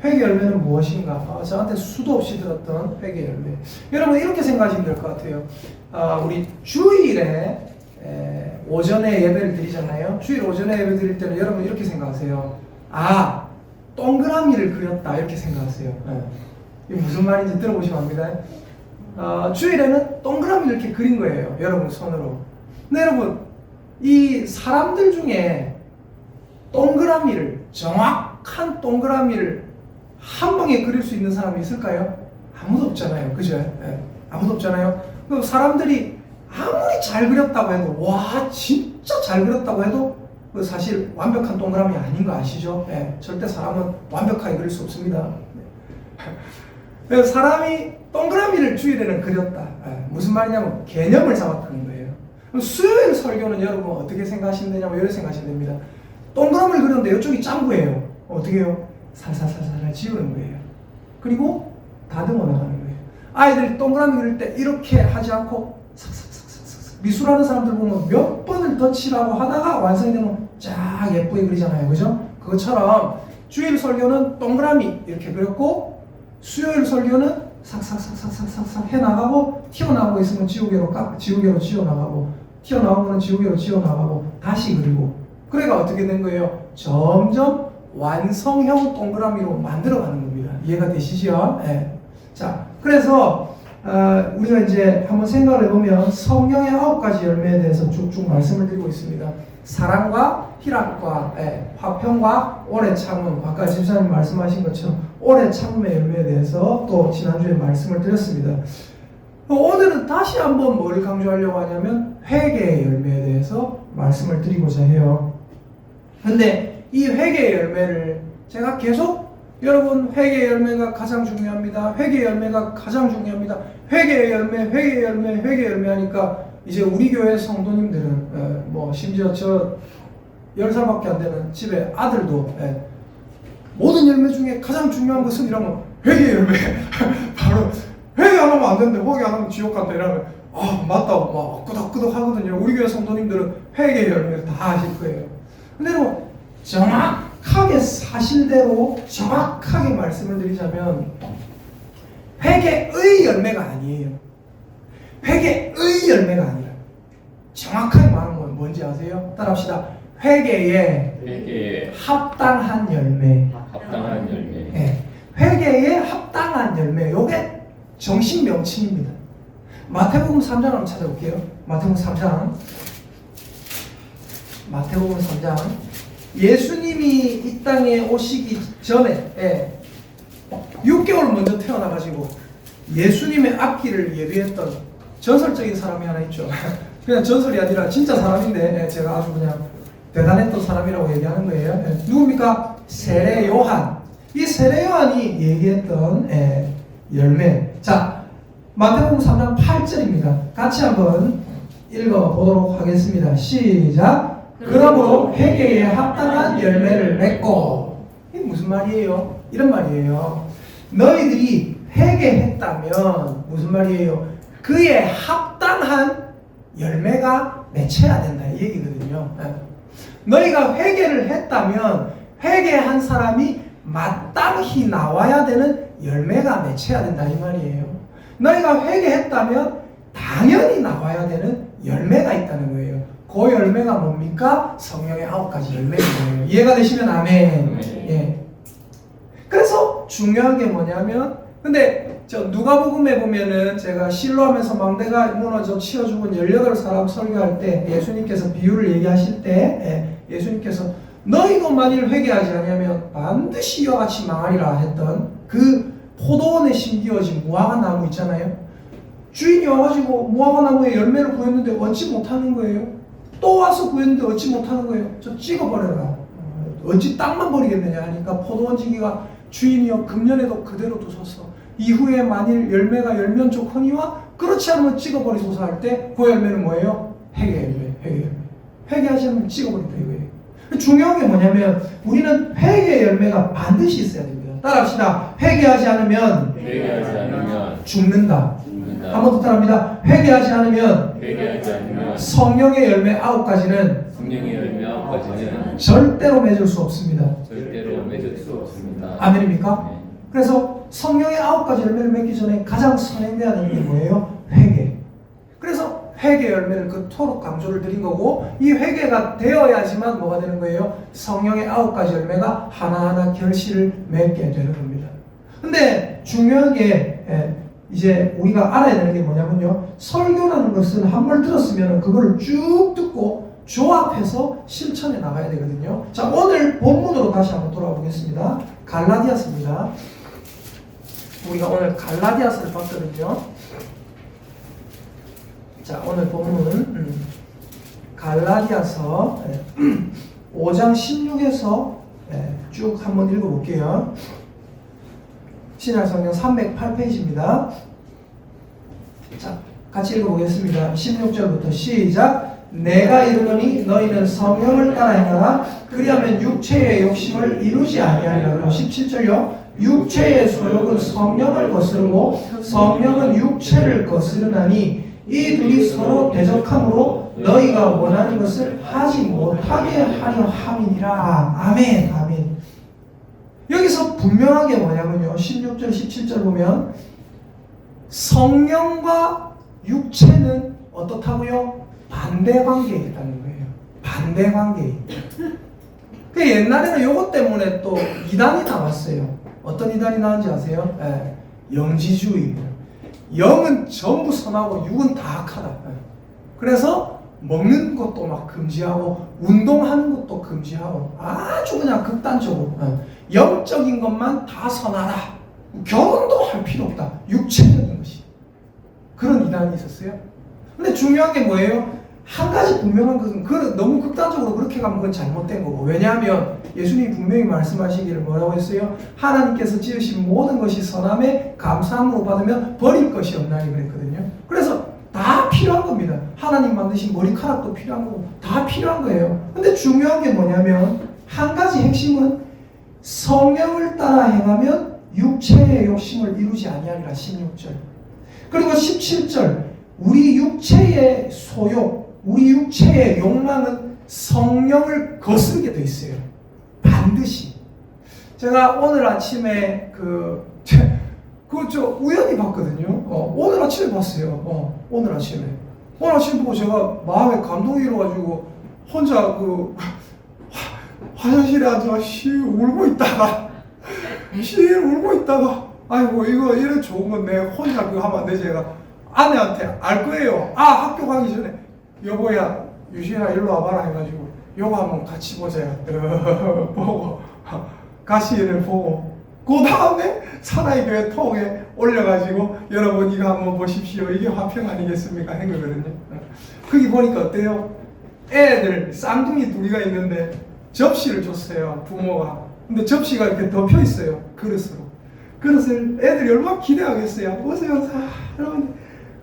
회개 열매는 무엇인가? 저한테 수도 없이 들었던 회개 열매. 여러분 이렇게 생각하시면 될 것 같아요. 우리 주일에 오전에 예배를 드리잖아요. 주일 오전에 예배 드릴 때는 여러분 이렇게 생각하세요. 동그라미를 그렸다 이렇게 생각하세요. 이게 무슨 말인지 들어보시면 압니다. 주일에는 동그라미를 이렇게 그린 거예요. 여러분 손으로. 근데 여러분 이 사람들 중에 동그라미를, 정확한 동그라미를 한 방에 그릴 수 있는 사람이 있을까요? 아무도 없잖아요. 그죠? 아무도 없잖아요. 그 사람들이 아무리 잘 그렸다고 해도, 와 진짜 잘 그렸다고 해도 사실 완벽한 동그라미 아닌 거 아시죠? 절대 사람은 완벽하게 그릴 수 없습니다. 사람이 동그라미를 주일에는 그렸다. 무슨 말이냐면 개념을 잡았다는 거예요. 수요일 설교는 여러분 어떻게 생각하시면 되냐면 이렇게 생각하시면 됩니다. 동그라미를 그렸는데 이쪽이 짱구예요. 어떻게 해요? 살살살살 지우는 거예요. 그리고 다듬어 나가는 거예요. 아이들이 동그라미 그릴 때 이렇게 하지 않고 삭삭삭삭삭 미술하는 사람들 보면 몇 번을 더 칠하고 하다가 완성이 되면 쫙 예쁘게 그리잖아요. 그죠? 그것처럼 주일 설교는 동그라미 이렇게 그렸고 수요일 설교는 삭삭삭삭삭삭 해나가고 튀어나오고 있으면 지우개로 지워나가고 튀어나오면 지우개로 지워나가고 다시 그리고 그래가 어떻게 된 거예요? 점점 완성형 동그라미로 만들어가는 겁니다. 이해가 되시죠? 자, 그래서 우리가 이제 한번 생각을 해보면 성령의 9가지 열매에 대해서 쭉쭉 말씀을 드리고 있습니다. 사랑과 희락과 화평과 오래 참음, 아까 집사님 말씀하신 것처럼 오래 참음의 열매에 대해서 또 지난주에 말씀을 드렸습니다. 오늘은 다시 한번 뭘 강조하려고 하냐면 회개의 열매에 대해서 말씀을 드리고자 해요. 근데 이 회개의 열매를 제가 계속 여러분 회개의 열매가 가장 중요합니다. 회개의 열매가 가장 중요합니다. 회개의 열매, 회개의 열매, 회개의 열매 하니까 이제 우리 교회 성도님들은 뭐 심지어 저 10살밖에 안 되는 집에 아들도 모든 열매 중에 가장 중요한 것은 이러면 회개의 열매 바로 회개 안 하면 안 되는데 회개 안 하면 지옥 간다 이러면 맞다고 막 끄덕끄덕 하거든요. 우리 교회 성도님들은 회개의 열매를 다 아실 거예요. 근데 여러분 정확하게 사실대로 정확하게 말씀을 드리자면 회개의 열매가 아니에요. 회개의 열매가 아니라 정확하게 말하는 건 뭔지 아세요? 따라합시다. 회개에 합당한 열매. 합당한 열매. 회개에 합당한 열매. 요게 정식 명칭입니다. 마태복음 3장 한번 찾아볼게요. 마태복음 3장. 마태복음 3장. 예수님이 이 땅에 오시기 전에 6개월 먼저 태어나가지고 예수님의 앞길을 예비했던 전설적인 사람이 하나 있죠. 그냥 전설이 아니라 진짜 사람인데 제가 아주 그냥 대단했던 사람이라고 얘기하는 거예요. 누굽니까? 세례 요한. 이 세례 요한이 얘기했던 열매. 자, 마태복음 3장 8절입니다. 같이 한번 읽어보도록 하겠습니다. 시작. 그러므로 회개에 합당한 열매를 맺고. 이게 무슨 말이에요? 이런 말이에요. 너희들이 회개했다면 무슨 말이에요? 그에 합당한 열매가 맺혀야 된다 이 얘기거든요. 너희가 회개를 했다면 회개한 사람이 마땅히 나와야 되는 열매가 맺혀야 된다 이 말이에요. 너희가 회개했다면 당연히 나와야 되는 열매가 있다는 거예요. 그 열매가 뭡니까? 성령의 9가지 열매인 거예요. 이해가 되시면 아멘. 예. 그래서 중요한 게 뭐냐면, 근데 저 누가복음에 보면은 제가 실로암에서 망대가 무너져 치워 죽은 18사람 설교할 때 예수님께서 비유를 얘기하실 때 예수님께서 너희도 만일 회개하지 않으면 반드시 이와 같이 망하리라 했던 그 포도원에 심기어진 무화과 나무 있잖아요. 주인이 와가지고 무화과 나무에 열매를 구했는데 얻지 못하는 거예요. 또 와서 구했는데 얻지 못하는 거예요. 저 찍어버려라. 어찌 땅만 버리겠느냐 하니까 포도원지기가 주인이여 금년에도 그대로 두소서. 이후에 만일 열매가 열면 좋거니와 그렇지 않으면 찍어버리소서 할 때 그 열매는 뭐예요? 회개 열매, 회개 열매. 회개하지 않으면 찍어버린다 이거예요. 중요한 게 뭐냐면 우리는 회개의 열매가 반드시 있어야 됩니다. 따라합시다. 회개하지 않으면 죽는다. 않습니다. 한 번 더 따라합니다. 회개하지 않으면 회개하지 않으면 성령의 열매 9가지는 성령의 열매 9가지는 절대로 맺을 수 없습니다. 절대로 맺을 수 없습니다. 아멘입니까? 네. 그래서 성령의 9가지 열매를 맺기 전에 가장 선행돼야 게 뭐예요? 회개. 그래서 회개 열매를 그토록 강조를 드린 거고, 이 회개가 되어야지만 뭐가 되는 거예요? 성령의 9가지 열매가 하나하나 결실을 맺게 되는 겁니다. 근데 중요한 게 이제 우리가 알아야 되는 게 뭐냐면요, 설교라는 것은 한 번 들었으면 그걸 쭉 듣고 조합해서 실천해 나가야 되거든요. 자, 오늘 본문으로 다시 한번 돌아와 보겠습니다. 갈라디아서입니다. 우리가 오늘 갈라디아서를 봤거든요. 자, 오늘 본문은 갈라디아서 5장 16에서 쭉 한번 읽어볼게요. 신약성경 308페이지입니다. 자, 같이 읽어보겠습니다. 16절부터 시작. 내가 이르노니 너희는 성령을 따라 행하라. 그리하면 육체의 욕심을 이루지 아니하리라. 그리고 17절요. 육체의 소욕은 성령을 거스르고 성령은 육체를 거스르나니 이 둘이 서로 대적함으로 너희가 원하는 것을 하지 못하게 하려 함이니라. 아멘. 아멘. 여기서 분명하게 뭐냐면요, 16절 17절 보면 성령과 육체는 어떻다고요? 반대 관계에 있다는 거예요. 반대 관계에. 그 옛날에는 요것 때문에 또 이단이 나왔어요. 어떤 이단이 나왔는지 아세요? 영지주의입니다. 영은 전부 선하고 육은 다 악하다. 그래서 먹는 것도 막 금지하고 운동하는 것도 금지하고 아주 그냥 극단적으로 영적인 것만 다 선하라. 결혼도 할 필요 없다. 육체적인 것이. 그런 이단이 있었어요. 근데 중요한 게 뭐예요? 한 가지 분명한 것은 너무 극단적으로 그렇게 가면 그건 잘못된 거고, 왜냐하면 예수님이 분명히 말씀하시기를 뭐라고 했어요? 하나님께서 지으신 모든 것이 선함에 감사함으로 받으면 버릴 것이 없나니 그랬거든요. 그래서 다 필요한 겁니다. 하나님 만드신 머리카락도 필요한 거고 다 필요한 거예요. 근데 중요한 게 뭐냐면 한 가지 핵심은 성령을 따라 행하면 육체의 욕심을 이루지 아니하리라. 16절. 그리고 17절. 우리 육체의 소욕, 우리 육체의 욕망은 성령을 거스르게 돼 있어요. 반드시. 제가 오늘 아침에 저 우연히 봤거든요. 오늘 아침에 봤어요. 오늘 아침에 보고 제가 마음에 감동이 일어가지고 혼자 화장실에 앉아 울고 있다가 아이고 이거 이래 좋은 건 내 혼자 그거 하면 안 되지. 제가 아내한테 알 거예요. 학교 가기 전에 여보야 유시야 일로 와봐라 해가지고 요거 한번 같이 보자. 보고 가시를 보고 그 다음에 사나이교회 통에 올려가지고 여러분 이거 한번 보십시오. 이게 화평 아니겠습니까? 한 거거든요. 거기 보니까 어때요? 애들 쌍둥이 둘이가 있는데 접시를 줬어요. 부모가. 근데 접시가 이렇게 덮여 있어요. 그릇을 애들이 얼마나 기대하겠어요. 보세요. 여러분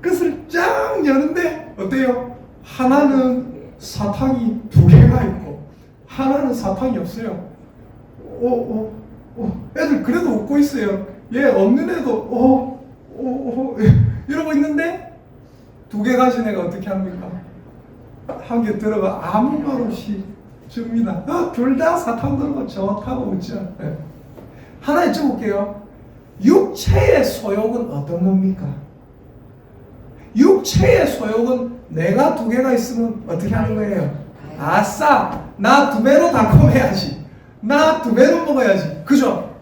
그릇을 쫙 여는데 어때요? 하나는 사탕이 2개가 있고 하나는 사탕이 없어요. 애들 그래도 웃고 있어요. 얘 없는 애도 이러고 있는데 2개 가진 애가 어떻게 합니까? 한 개 들어가 아무 말 없이 줍니다. 둘 다 사탕 들고 좋다고 웃죠. 하나 여쭤볼게요. 육체의 소욕은 어떤 겁니까? 육체의 소욕은 내가 2개가 있으면 어떻게 하는 거예요? 아싸! 나 2배로 달콤해야지. 나 2배로 먹어야지. 그죠?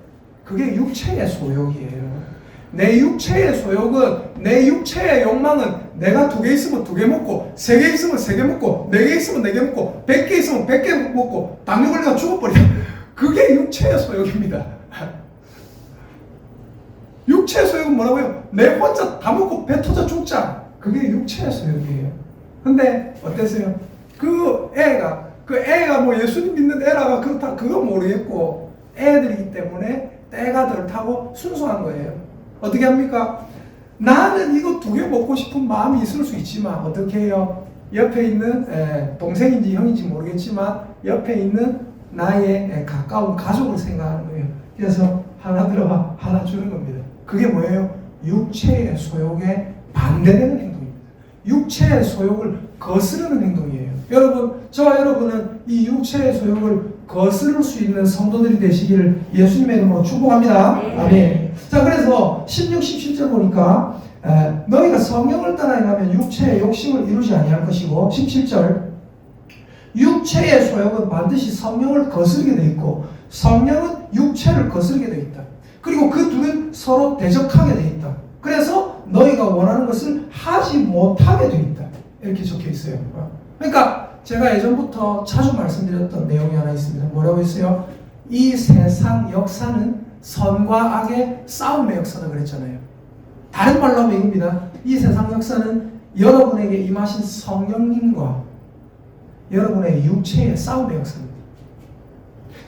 그게 육체의 소욕이에요. 내 육체의 소욕은, 내 육체의 욕망은 내가 2개 있으면 2개 먹고, 3개 있으면 3개 먹고, 4개 있으면 4개 먹고, 100개 있으면 100개 먹고, 당뇨 걸려가 죽어버려. 그게 육체의 소욕입니다. 육체의 소욕은 뭐라고요? 내 혼자 다 먹고 배 터져 죽자. 그게 육체의 소욕이에요. 근데 어땠어요? 그 애가 뭐 예수님 믿는 애라가 그렇다 그건 모르겠고 애들이기 때문에 때가 덜 타고 순수한 거예요. 어떻게 합니까? 나는 이거 2개 먹고 싶은 마음이 있을 수 있지만 어떻게 해요? 옆에 있는 동생인지 형인지 모르겠지만 옆에 있는 나의 가까운 가족을 생각하는 거예요. 그래서 하나 들어와 하나 주는 겁니다. 그게 뭐예요? 육체의 소욕의 반대되는 행동입니다. 육체의 소욕을 거스르는 행동이에요. 여러분, 저와 여러분은 이 육체의 소욕을 거스를 수 있는 성도들이 되시기를 예수님의 이름으로 축복합니다. 아멘. 자, 그래서 16, 17절 보니까 너희가 성령을 따라 행하면 육체의 욕심을 이루지 아니할 것이고, 17절 육체의 소욕은 반드시 성령을 거스르게 되어 있고 성령은 육체를 거스르게 되어 있다. 그리고 그 둘은 서로 대적하게 되어 있다. 그래서 너희가 원하는 것을 하지 못하게 되어 있다. 이렇게 적혀 있어요. 그러니까 제가 예전부터 자주 말씀드렸던 내용이 하나 있습니다. 뭐라고 했어요? 이 세상 역사는 선과 악의 싸움의 역사다 그랬잖아요. 다른 말로 하면 이겁니다. 이 세상 역사는 여러분에게 임하신 성령님과 여러분의 육체의 싸움의 역사입니다.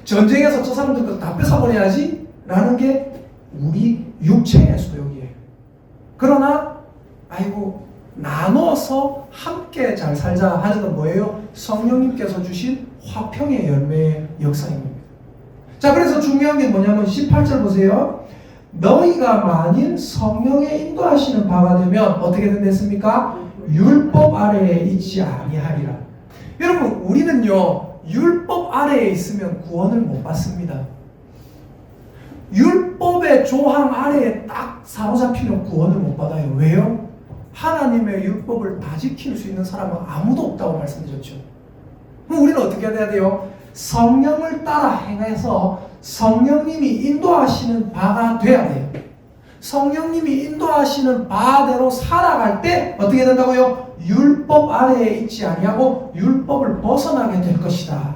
전쟁에서 저 사람들 거 다 뺏어버려야지 라는 게 우리 육체의 소욕이에요. 그러나 아이고 나눠서 함께 잘 살자 하는 건 뭐예요? 성령님께서 주신 화평의 열매의 역사인 겁니다. 자, 그래서 중요한 게 뭐냐면 18절 보세요. 너희가 만일 성령의 인도하시는 바가 되면 어떻게 된댔습니까? 율법 아래에 있지 아니하리라. 여러분, 우리는요 율법 아래에 있으면 구원을 못 받습니다. 율법의 조항 아래에 딱 사로잡히면 구원을 못 받아요. 왜요? 하나님의 율법을 다 지킬 수 있는 사람은 아무도 없다고 말씀드렸죠. 그럼 우리는 어떻게 해야 돼요? 성령을 따라 행해서 성령님이 인도하시는 바가 돼야 돼요. 성령님이 인도하시는 바대로 살아갈 때 어떻게 된다고요? 율법 아래에 있지 아니하고 율법을 벗어나게 될 것이다.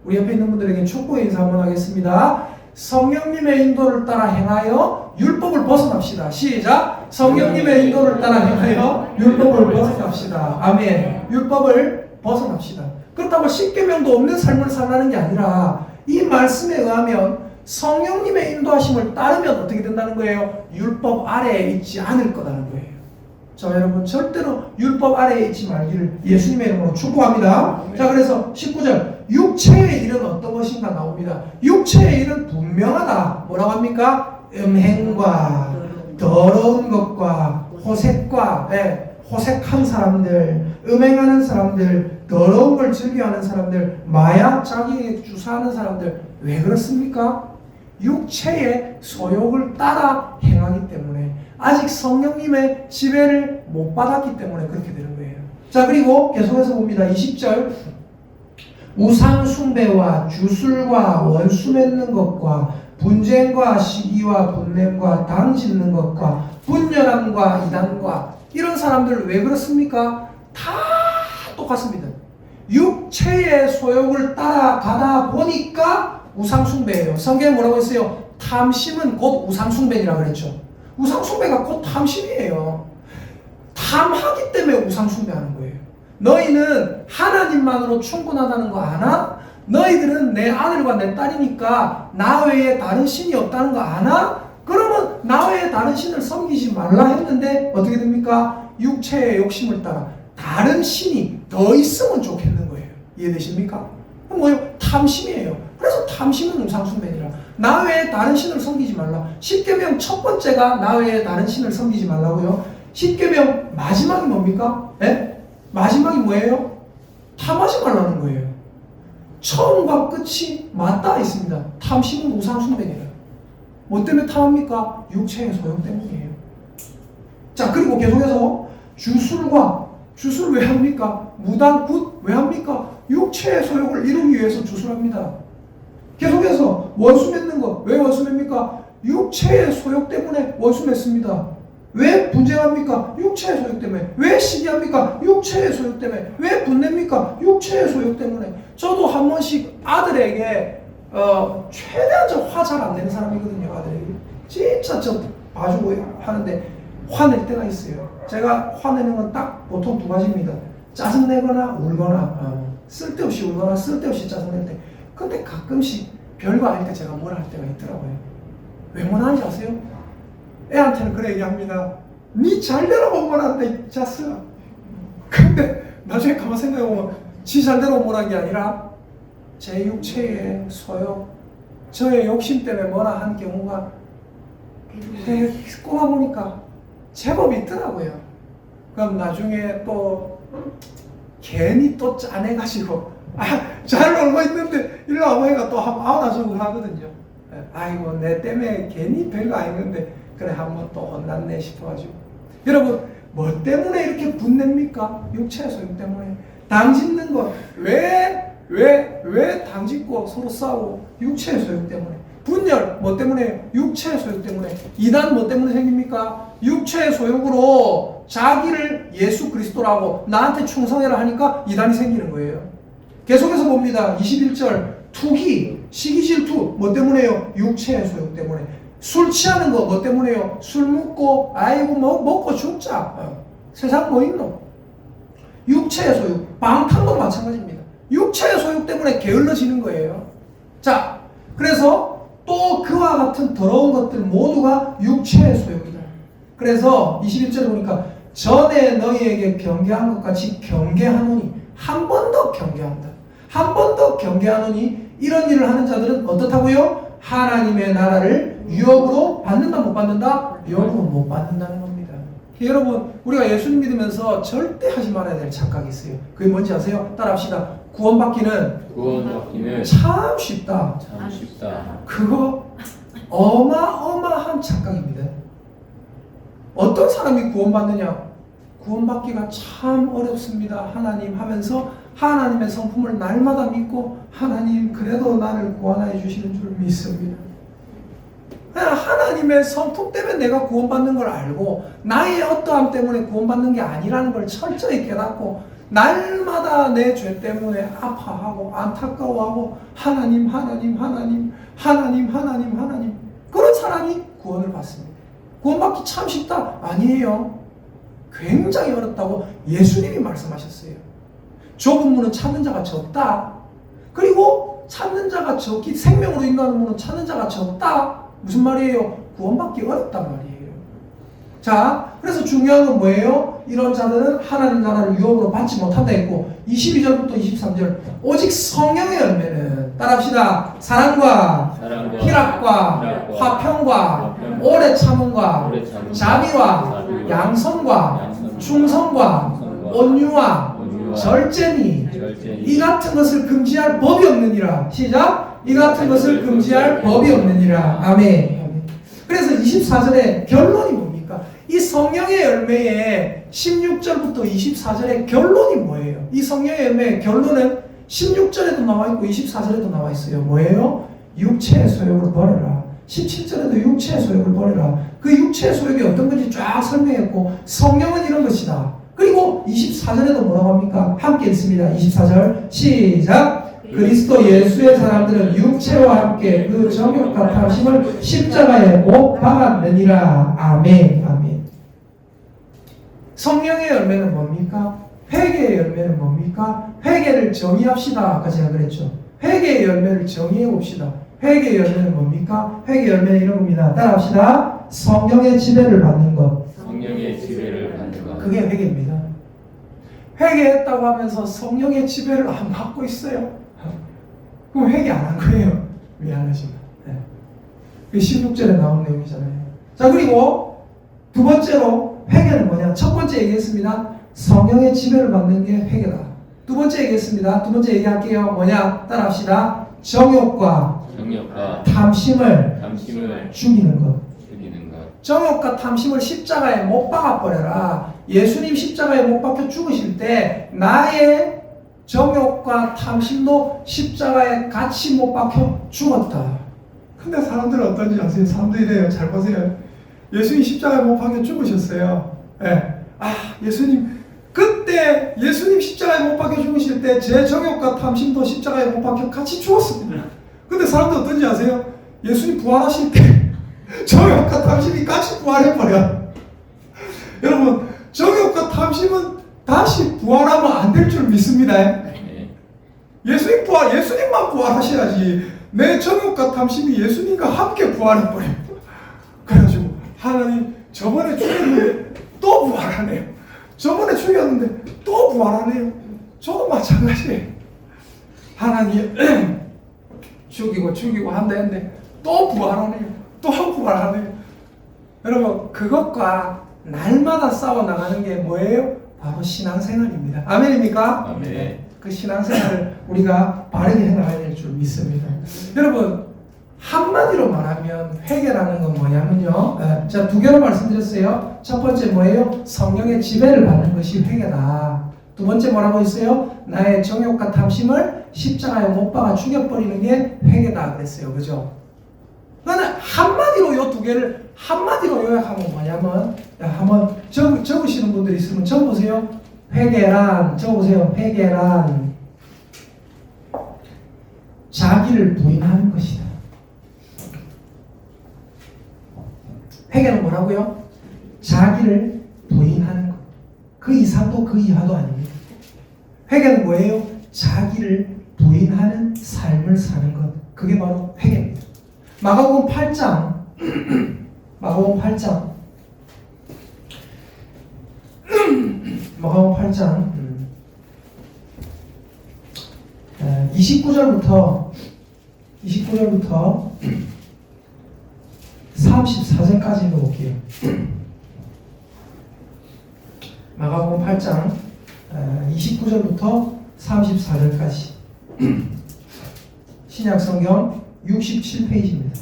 우리 옆에 있는 분들에게 축복의 인사 한번 하겠습니다. 성령님의 인도를 따라 행하여 율법을 벗어납시다. 시작. 성령님의 인도를 따라 행하여 율법을 벗어납시다. 아멘. 율법을 벗어납시다. 그렇다고 십계명도 없는 삶을 살라는 게 아니라 이 말씀에 의하면 성령님의 인도하심을 따르면 어떻게 된다는 거예요? 율법 아래에 있지 않을 거라는 거예요. 자, 여러분 절대로 율법 아래에 있지 말기를 예수님의 이름으로 축복합니다. 자, 그래서 19절 육체의 일은 어떤 것인가 나옵니다. 육체의 일은 분명하다. 뭐라고 합니까? 음행과 더러운 것과 호색과 호색한 사람들, 음행하는 사람들, 더러운 걸 즐겨하는 사람들, 마약 자기에게 주사하는 사람들. 왜 그렇습니까? 육체의 소욕을 따라 행하기 때문에 아직 성령님의 지배를 못 받았기 때문에 그렇게 되는 거예요. 자, 그리고 계속해서 봅니다. 20절 우상 숭배와 주술과 원수 맺는 것과 분쟁과 시기와 분냄과 당 짓는 것과 분열함과 이단과 이런 사람들 왜 그렇습니까? 다 똑같습니다. 육체의 소욕을 따라가다 보니까 우상숭배예요. 성경에 뭐라고 했어요? 탐심은 곧 우상숭배니라 그랬죠. 우상숭배가 곧 탐심이에요. 탐하기 때문에 우상숭배하는 거예요. 너희는 하나님만으로 충분하다는 거 아나? 너희들은 내 아들과 내 딸이니까 나 외에 다른 신이 없다는 거 아나? 그러면 나 외에 다른 신을 섬기지 말라 했는데 어떻게 됩니까? 육체의 욕심을 따라 다른 신이 더 있으면 좋겠는 거예요. 이해되십니까? 뭐예요? 탐심이에요. 그래서 탐심은 우상숭배니라. 나 외에 다른 신을 섬기지 말라. 십계명 첫 번째가 나 외에 다른 신을 섬기지 말라고요. 십계명 마지막이 뭡니까? 마지막이 뭐예요? 탐하지 말라는 거예요. 처음과 끝이 맞닿아 있습니다. 탐심은 우상숭배니라. 뭐 때문에 탐합니까? 육체의 소욕 때문이에요. 자, 그리고 계속해서 주술 왜 합니까? 무당 굿 왜 합니까? 육체의 소욕을 이루기 위해서 주술합니다. 계속해서 원수 맺는 것 왜 원수 맺습니까? 육체의 소욕 때문에 원수 맺습니다. 왜 분쟁합니까? 육체의 소욕 때문에. 왜 시기합니까? 육체의 소욕 때문에. 왜 분냅니까? 육체의 소욕 때문에. 저도 한 번씩 아들에게 최대한 저 화 잘 안 내는 사람이거든요. 아들에게 진짜 저 봐주고 하는데 화낼 때가 있어요. 제가 화내는 건 딱 보통 두 가지입니다. 짜증내거나 울거나 쓸데없이 울거나 쓸데없이 짜증낼 때. 근데 가끔씩 별거 아닐 때 제가 뭐라 할 때가 있더라고요. 왜 뭐라 하는지 아세요? 애한테는 그래 얘기합니다. 니 잘되라고 온 거란다 자스야. 근데 나중에 가만 생각해보면 지 잘되라고 뭐란 게 아니라 제 육체의 소욕, 저의 욕심 때문에 뭐라 한 경우가 꼬아보니까 제법 있더라고요. 그럼 나중에 또 괜히 또 짜내가지고 잘 놀고 있는데 일로 와보니까 또 한번 아우나주고 하거든요. 아이고 내 때문에 괜히 별거 아니는데 그래 한번 또 혼났네 싶어가지고. 여러분 뭐 때문에 이렇게 분냅니까? 육체의 소욕 때문에. 당 짓는 거 왜 당 짓고 서로 싸우고? 육체의 소욕 때문에. 분열 뭐 때문에? 육체의 소욕 때문에. 이단 뭐 때문에 생깁니까? 육체의 소욕으로 자기를 예수 그리스도라고 나한테 충성해라 하니까 이단이 생기는 거예요. 계속해서 봅니다. 21절 투기, 시기 질투 뭐 때문에요? 육체의 소욕 때문에. 술 취하는 거 뭐 때문에요? 술 먹고 아이고 뭐 먹고 죽자. 세상 뭐 있노? 육체의 소욕. 방탕도 마찬가지입니다. 육체의 소욕 때문에 게을러지는 거예요. 자, 그래서 또 그와 같은 더러운 것들 모두가 육체의 소욕이다. 그래서 21절에 보니까 전에 너희에게 경계한 것 같이 경계하노니 한 번 더 경계한다. 한 번 더 경계하노니 이런 일을 하는 자들은 어떻다고요? 하나님의 나라를 유업으로 받는다 못 받는다? 유업으로 못 받는다는 겁니다. 여러분 우리가 예수님 믿으면서 절대 하지 말아야 될 착각이 있어요. 그게 뭔지 아세요? 따라합시다. 구원받기는 참 쉽다. 참 쉽다. 그거 어마어마한 착각입니다. 어떤 사람이 구원받느냐? 구원받기가 참 어렵습니다. 하나님 하면서 하나님의 성품을 날마다 믿고 하나님 그래도 나를 구원하여 주시는 줄 믿습니다. 하나님의 성품 때문에 내가 구원받는 걸 알고 나의 어떠함 때문에 구원받는 게 아니라는 걸 철저히 깨닫고 날마다 내 죄 때문에 아파하고 안타까워하고 하나님 그런 사람이 구원을 받습니다. 구원받기 참 쉽다? 아니에요. 굉장히 어렵다고 예수님이 말씀하셨어요. 좁은 문은 찾는 자가 적다. 그리고 찾는 자가 적기 생명으로 인도하는 문은 찾는 자가 적다. 무슨 말이에요? 구원받기 어렵단 말이에요. 자, 그래서 중요한 건 뭐예요? 이런 자들은 하나님 나라를 유업으로 받지 못한다 했고 22절부터 23절 오직 성령의 열매는 따라합시다. 사랑과 희락과 화평과 오래 참음과 자비와 양선과 충성과 온유와 절제니 이 같은 것을 금지할 법이 없느니라. 시작. 이 같은 것을 금지할 법이 없느니라. 아멘. 그래서 24절에 결론이 뭡니까? 이 성령의 열매의 16절부터 24절의 결론이 뭐예요? 이 성령의 열매의 결론은 16절에도 나와 있고 24절에도 나와 있어요. 뭐예요? 육체의 소욕을 버려라. 17절에도 육체의 소욕을 버려라. 그 육체의 소욕이 어떤 건지 쫙 설명했고 성령은 이런 것이다. 그리고 24절에도 뭐라고 합니까? 함께 읽습니다. 24절 시작. 그리스도 예수의 사람들은 육체와 함께 그 정욕과 탐심을 십자가에 못 박았느니라. 아멘. 아멘. 성령의 열매는 뭡니까? 회개의 열매는 뭡니까? 회개를 정의합시다. 아까 제가 그랬죠. 회개의 열매를 정의해 봅시다. 회개의 열매는 뭡니까? 회개의 열매는 이런 겁니다. 따라합시다. 성령의 지배를 받는 것. 성령의 지배를 받는 것. 그게 회개입니다. 회개했다고 하면서 성령의 지배를 안 받고 있어요. 그럼 회개 안 한 거예요. 미안하지만. 그 16절에 나온 내용이잖아요. 자, 그리고 두 번째로 회개는 뭐냐? 첫 번째 얘기했습니다. 성령의 지배를 받는 게 회개다. 두 번째 얘기했습니다. 두 번째 얘기할게요. 뭐냐? 따라합시다. 정욕과 탐심을 죽이는 것. 정욕과 탐심을 십자가에 못 박아버려라. 예수님 십자가에 못 박혀 죽으실 때 나의 정욕과 탐심도 십자가에 같이 못 박혀 죽었다. 근데 사람들은 어떤지 아세요? 사람들이 이래요. 잘 보세요. 예수님 십자가에 못 박혀 죽으셨어요. 네. 예수님 그때 예수님 십자가에 못 박혀 죽으실 때 제 정욕과 탐심도 십자가에 못 박혀 같이 죽었습니다. 근데 사람들 어떤지 아세요? 예수님 부활하실 때 정욕과 탐심이 같이 부활해버려. 여러분 정욕과 탐심은 다시 부활하면 안 될 줄 믿습니다. 예수님만 부활하셔야지. 내 정욕과 탐심이 예수님과 함께 부활해버려. 그래가지고 하나님 저번에 죽였는데 또 부활하네요. 저번에 죽였는데 또 부활하네요. 저도 마찬가지예요. 하나님 죽이고 한다 했는데 또 부활하네요. 또 부활하네요. 여러분 그것과 날마다 싸워 나가는 게 뭐예요? 바로 신앙생활입니다. 아멘입니까? 아멘. 그 신앙생활을 우리가 바르게 해나가야 될 줄 믿습니다. 여러분, 한마디로 말하면 회개라는 건 뭐냐면요. 제가 두 개로 말씀드렸어요. 첫 번째 뭐예요? 성령의 지배를 받는 것이 회개다. 두 번째 뭐라고 했어요? 나의 정욕과 탐심을 십자가에 못 박아 죽여버리는 게 회개다 그랬어요. 그죠? 그러나 한마디로 이 두 개를 한마디로 요약하면 뭐냐면, 한번 적으시는 분들이 있으면 적어보세요. 회개란, 적어보세요. 회개란 자기를 부인하는 것이다. 회개는 뭐라고요? 자기를 부인하는 것. 그 이상도 그 이하도 아닙니다. 회개는 뭐예요? 자기를 부인하는 삶을 사는 것. 그게 바로 회개입니다. 마가복음 8장 마가복음 8장 29절부터 34절까지 읽어볼게요. 마가복음 8장 29절부터 34절까지 신약성경 67페이지입니다.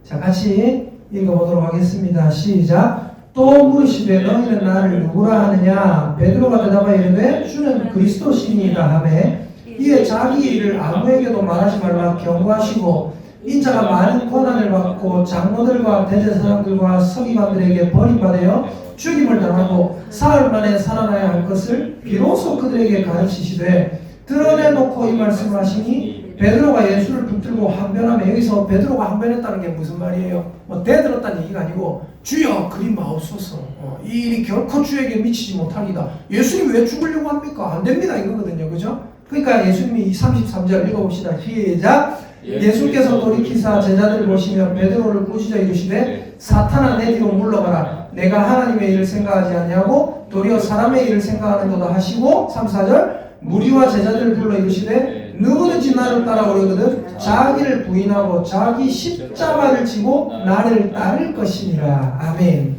자, 같이 읽어보도록 하겠습니다. 시작. 또 물으시되 너희는 나를 누구라 하느냐? 베드로가 대답하여 이르되 주는 그리스도시니이다 하매 이에 자기 일을 아무에게도 말하지 말라 경고하시고 인자가 많은 고난을 받고 장로들과 대제사장들과 서기관들에게 버림받아 죽임을 당하고 사흘 만에 살아나야 할 것을 비로소 그들에게 가르치시되 드러내놓고 이 말씀을 하시니 베드로가 예수를 붙들고 항변하며, 여기서 베드로가 항변했다는 게 무슨 말이에요? 뭐 대들었다는 얘기가 아니고 주여 그리 마옵소서, 이 일이 결코 주에게 미치지 못하리다. 예수님 왜 죽으려고 합니까? 안 됩니다 이거거든요. 그죠? 그러니까 예수님이 33절 읽어봅시다. 시작. 예수께서 돌이키사 제자들을 보시며 베드로를 꾸짖어 이르시되 사탄아 내 뒤로 물러가라. 내가 하나님의 일을 생각하지 아니하고 도리어 사람의 일을 생각하는도다 하시고 34절 무리와 제자들을 불러 이르시되 누구든지 나를 따라오려거든 자기를 부인하고 자기 십자가를 지고 나를 따를 것이니라. 아멘.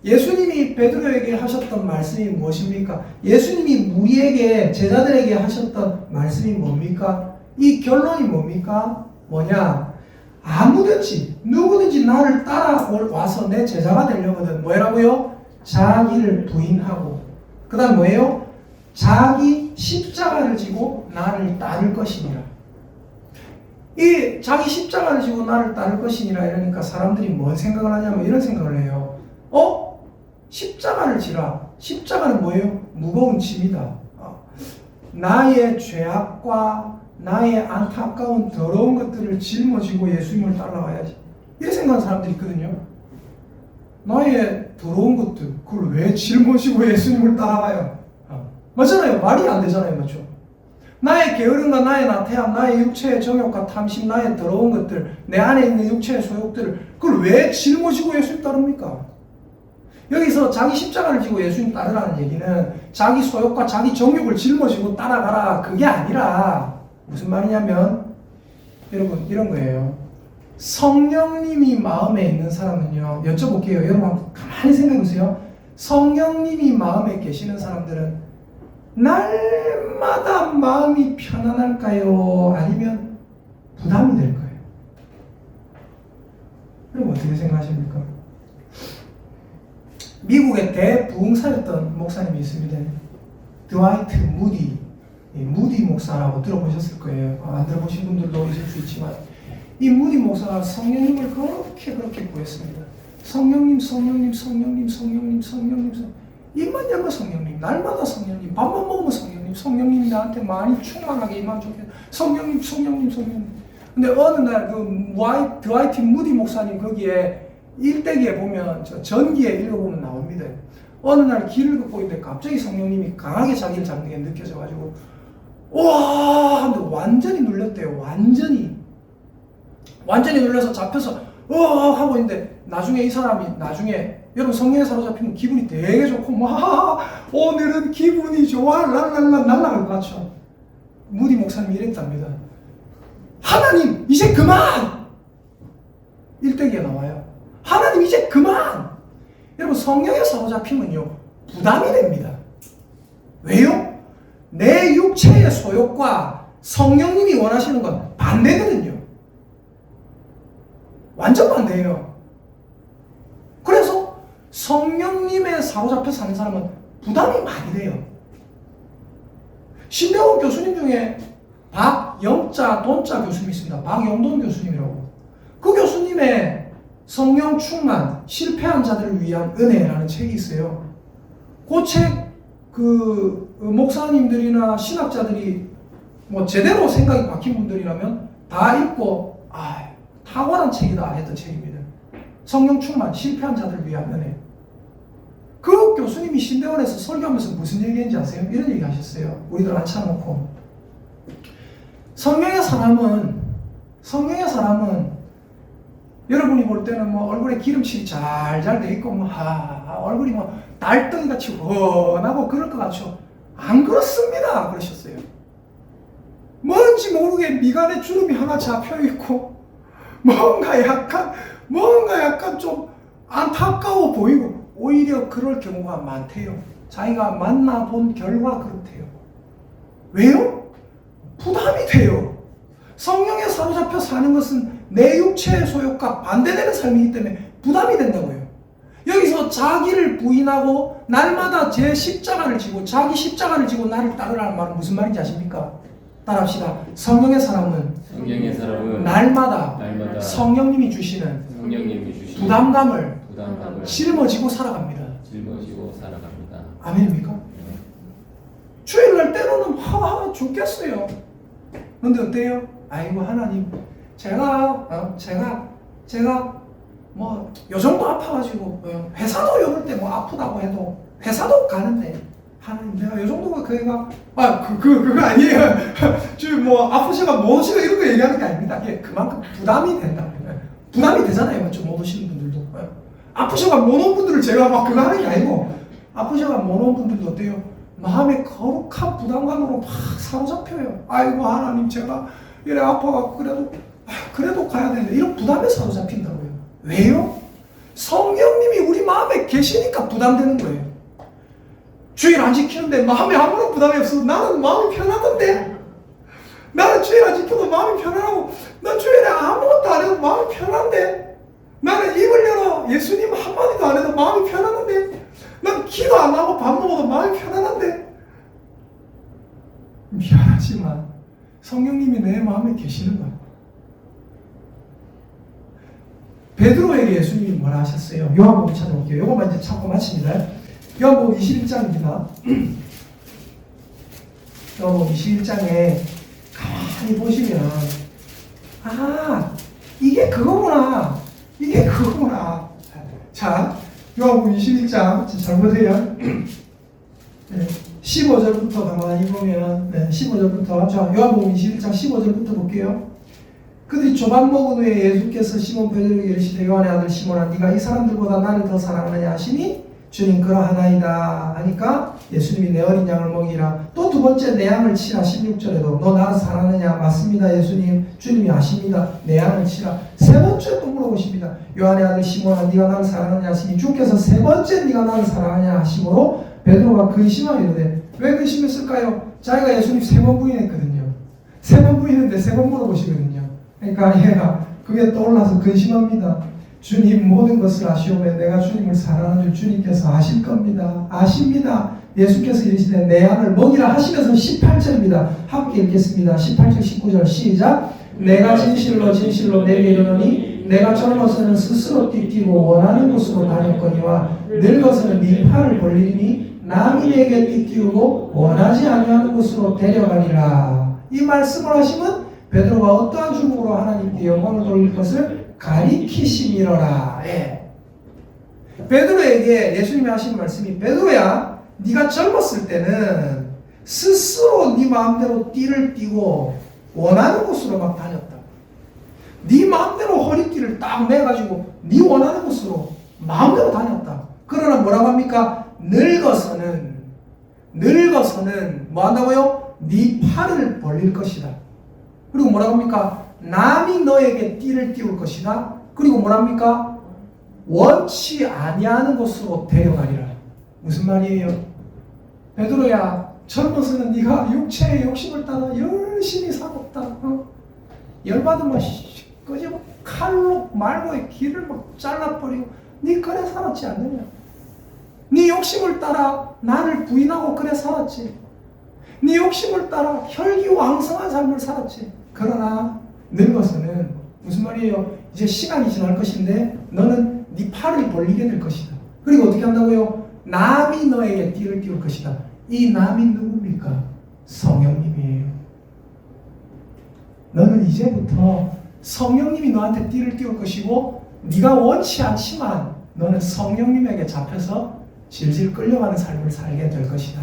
예수님이 베드로에게 하셨던 말씀이 무엇입니까? 예수님이 무리에게 제자들에게 하셨던 말씀이 뭡니까? 이 결론이 뭡니까? 뭐냐? 아무든지 누구든지 나를 따라와서 내 제자가 되려거든 뭐라고요? 자기를 부인하고 그 다음 뭐예요? 자기 십자가를 지고 나를 따를 것이니라. 이 자기 십자가를 지고 나를 따를 것이니라 이러니까 사람들이 뭔 생각을 하냐면 이런 생각을 해요. 십자가를 지라. 십자가는 뭐예요? 무거운 짐이다. 나의 죄악과 나의 안타까운 더러운 것들을 짊어지고 예수님을 따라가야지. 이렇게 생각하는 사람들이 있거든요. 나의 더러운 것들 그걸 왜 짊어지고 예수님을 따라가요? 맞잖아요. 말이 안 되잖아요. 맞죠? 나의 게으름과 나의 나태함, 나의 육체의 정욕과 탐심, 나의 더러운 것들, 내 안에 있는 육체의 소욕들을 그걸 왜 짊어지고 예수님 따릅니까? 여기서 자기 십자가를 지고 예수님 따르라는 얘기는 자기 소욕과 자기 정욕을 짊어지고 따라가라 그게 아니라 무슨 말이냐면 여러분 이런 거예요. 성령님이 마음에 있는 사람은요, 여쭤볼게요. 여러분 한번 가만히 생각해보세요. 성령님이 마음에 계시는 사람들은 날마다 마음이 편안할까요? 아니면 부담이 될까요? 여러분 어떻게 생각하십니까? 미국의 대부흥사였던 목사님이 있습니다. 드와이트 무디 목사라고 들어보셨을 거예요. 안 들어보신 분들도 있을 수 있지만 이 무디 목사가 성령님을 그렇게 구했습니다. 성령님 입만 열면 성령님, 날마다 성령님, 밥만 먹으면 성령님, 성령님이 나한테 많이 충만하게 임하면 좋겠다. 성령님. 근데 어느 날 그 드와이트 무디 목사님 거기에 일대기에 보면 저 전기에 읽어보면 나옵니다. 어느 날 길을 걷고 있는데 갑자기 성령님이 강하게 자기를 잡는 게 느껴져가지고 와 하는데 완전히 눌렸대요. 완전히 눌려서 잡혀서 하고 있는데 나중에 이 사람이 여러분 성령에 사로잡히면 기분이 되게 좋고 막 오늘은 기분이 좋아 랄랄라 날아갈 것 같죠. 무디 목사님이 이랬답니다. 하나님 이제 그만! 일대기에 나와요. 하나님 이제 그만. 여러분 성령에 사로잡히면요 부담이 됩니다. 왜요? 내 육체의 소욕과 성령님이 원하시는 건 반대거든요. 완전 반대예요. 그래서 성령님에 사로잡혀 사는 사람은 부담이 많이 돼요. 신대원 교수님 중에 박영자 돈자 교수님이 있습니다. 박영돈 교수님이라고. 그 교수님의 성령 충만 실패한 자들을 위한 은혜라는 책이 있어요. 그 책 목사님들이나 신학자들이 뭐 제대로 생각이 박힌 분들이라면 다 읽고 탁월한 책이다 했던 책입니다. 성령 충만 실패한 자들을 위한 은혜. 그 교수님이 신대원에서 설교하면서 무슨 얘기했는지 아세요? 이런 얘기 하셨어요. 우리들 앉혀놓고 성령의 사람은 여러분이 볼 때는 뭐 얼굴에 기름칠이 잘 돼 있고 얼굴이 뭐 달덩이 같이 훤하고 그럴 것 같죠? 안 그렇습니다. 그러셨어요. 뭔지 모르게 미간에 주름이 하나 잡혀 있고 뭔가 약간 좀 안타까워 보이고 오히려 그럴 경우가 많대요. 자기가 만나본 결과 그렇대요. 왜요? 부담이 돼요. 성령에 사로잡혀 사는 것은 내 육체의 소욕과 반대되는 삶이기 때문에 부담이 된다고요. 여기서 자기를 부인하고 날마다 제 십자가를 지고 자기 십자가를 지고 나를 따르라는 말은 무슨 말인지 아십니까? 따라합시다. 성령의 사람은 날마다 성령님이 주시는 부담감을 짊어지고 살아갑니다. 아멘입니까? 주일날 때로는 죽겠어요. 그런데 어때요? 아이고 하나님 제가 뭐 요 정도 아파가지고 회사도 이럴 때 뭐 아프다고 해도 회사도 가는데 하나님 내가 요 정도가 그거 아니에요. 지금 뭐 아프시가 못 오시고 이런 거 얘기하는 게 아닙니다. 이게 그만큼 부담이 된다. 부담이 되잖아요. 맞죠? 못 오시는 분들도. 아프셔가 못 온 분들을 제가 막 그거 하는 게 아니고 아프셔가 못 온 분들도 어때요? 마음의 거룩한 부담감으로 막 사로잡혀요. 아이고 하나님 제가 이래 아파갖고 그래도 가야 되는데 이런 부담에 사로잡힌다고요. 왜요? 성령님이 우리 마음에 계시니까 부담되는 거예요. 주일 안 지키는데 마음에 아무런 부담이 없어서 나는 마음이 편하던데 나는 주일 안 지켜도 마음이 편안하고 난 주일에 아무것도 안 해도 마음이 편한데 나는 입을 열어 예수님 한마디도 안 해도 마음이 편안한데 난 기도 안 하고 밥 먹어도 마음이 편안한데 미안하지만 성령님이 내 마음에 계시는 거야. 베드로에게 예수님이 뭐라 하셨어요? 요한복음 찾아볼게요. 요거만 이제 찾고 마칩니다. 요한복음 21장입니다. 요한복음 21장에 가만히 보시면 이게 그거구나. 자, 요한복음 21장 잘 보세요. 15절부터 가만히 보면 15절부터 자 요한복음 21장 15절부터 볼게요. 그들이 조반 먹은 후에 예수께서 시몬 베드로에게 이르시되 요한의 아들 시몬아 네가 이 사람들보다 나를 더 사랑하느냐 하시니 주님 그러하나이다 하니까 예수님이 내 어린 양을 먹이라. 또 두 번째 내 양을 치라. 16절에도 너 나를 사랑하느냐? 맞습니다 예수님. 주님이 아십니다. 내 양을 치라. 세 번째 또 물어보십니다. 요한의 아들 시몬아 네가 나를 사랑하느냐 하시니 주께서 세 번째 네가 나를 사랑하느냐 하심으로 베드로가 근심하게 이르되 왜 근심했을까요? 자기가 예수님 세 번 부인했거든요. 세 번 부인했는데 세 번 물어보시거든요. 그러니까 얘가 그게 떠올라서 근심합니다. 주님 모든 것을 아시오매 내가 주님을 사랑하는 줄 주님께서 아실 겁니다. 아십니다. 예수께서 이르시되 내 양을 먹이라 하시면서 18절입니다. 함께 읽겠습니다. 18절 19절 시작. 내가 진실로 내게 이르노니 내가 젊어서는 스스로 뛰뛰고 원하는 곳으로 다녔거니와 늙어서는 네 팔을 벌리니 남이 내게 뛰뛰고 원하지 아니하는 곳으로 데려가리라. 이 말씀을 하시면 베드로가 어떠한 중으로 하나님께 영광을 돌릴 것을 가리키심이로라. 베드로에게 예수님이 하신 말씀이 베드로야 네가 젊었을 때는 스스로 네 마음대로 띠를 띠고 원하는 곳으로 막 다녔다. 네 마음대로 허리띠를 딱 매가지고 네 원하는 곳으로 마음대로 다녔다. 그러나 뭐라고 합니까? 늙어서는 뭐 한다고요? 네 팔을 벌릴 것이다. 그리고 뭐라고 합니까? 남이 너에게 띠를 띄울 것이다. 그리고 뭐랍니까? 원치 아니하는 곳으로 데려가리라. 무슨 말이에요? 베드로야, 젊어서는 네가 육체의 욕심을 따라 열심히 살았다. 열받으면 끄집어 칼로 말고의 길을 막 잘라버리고 네 그래 살았지 않느냐? 네 욕심을 따라 나를 부인하고 그래 살았지. 네 욕심을 따라 혈기왕성한 삶을 살았지. 그러나 늙어서는 무슨 말이에요? 이제 시간이 지날 것인데 너는 네 팔을 벌리게 될 것이다. 그리고 어떻게 한다고요? 남이 너에게 띠를 띄울 것이다. 이 남이 누굽니까? 성령님이에요. 너는 이제부터 성령님이 너한테 띠를 띄울 것이고 네가 원치 않지만 너는 성령님에게 잡혀서 질질 끌려가는 삶을 살게 될 것이다.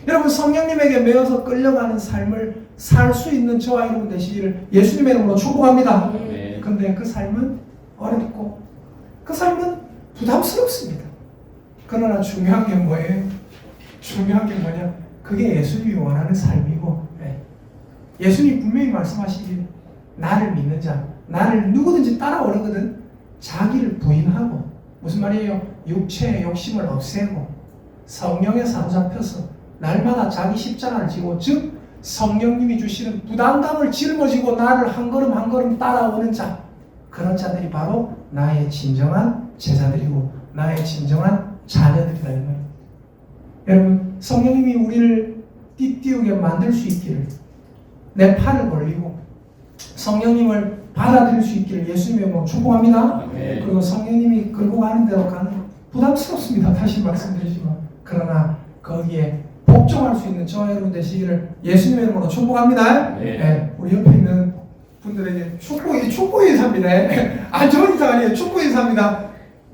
여러분, 성령님에게 매여서 끌려가는 삶을 살 수 있는 저와 여러분 되시기를 예수님의 이름으로 축복합니다. 네. 근데 그 삶은 어렵고 그 삶은 부담스럽습니다. 그러나 중요한 게 뭐예요? 중요한 게 뭐냐? 그게 예수님이 원하는 삶이고, 예수님이 분명히 말씀하시길 나를 믿는 자, 나를 누구든지 따라오려거든 자기를 부인하고, 무슨 말이에요? 육체의 욕심을 없애고 성령에 사로잡혀서 날마다 자기 십자가를 지고, 즉 성령님이 주시는 부담감을 짊어지고 나를 한 걸음 한 걸음 따라오는 자, 그런 자들이 바로 나의 진정한 제자들이고 나의 진정한 자녀들이다 이 말이에요. 여러분, 성령님이 우리를 띠띠우게 만들 수 있기를, 내 팔을 벌리고 성령님을 받아들일 수 있기를 예수님의 이름으로 축복합니다. 네. 그리고 성령님이 끌고 가는 대로 가는 거 부담스럽습니다. 다시 말씀드리지만, 그러나 거기에 복종할 수 있는 저와 여러분 되시기를 예수님의 이름으로 축복합니다. 네. 우리 옆에 있는 분들에게 축복 인사입니다. 안 좋은 인사 아니에요. 축복 인사입니다.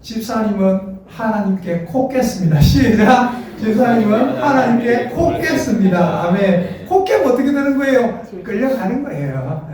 집사님은 하나님께 코 깼습니다. 시작. 집사님은 하나님께 코 깼습니다. 아멘. 코 깨면 어떻게 되는 거예요? 끌려가는 거예요.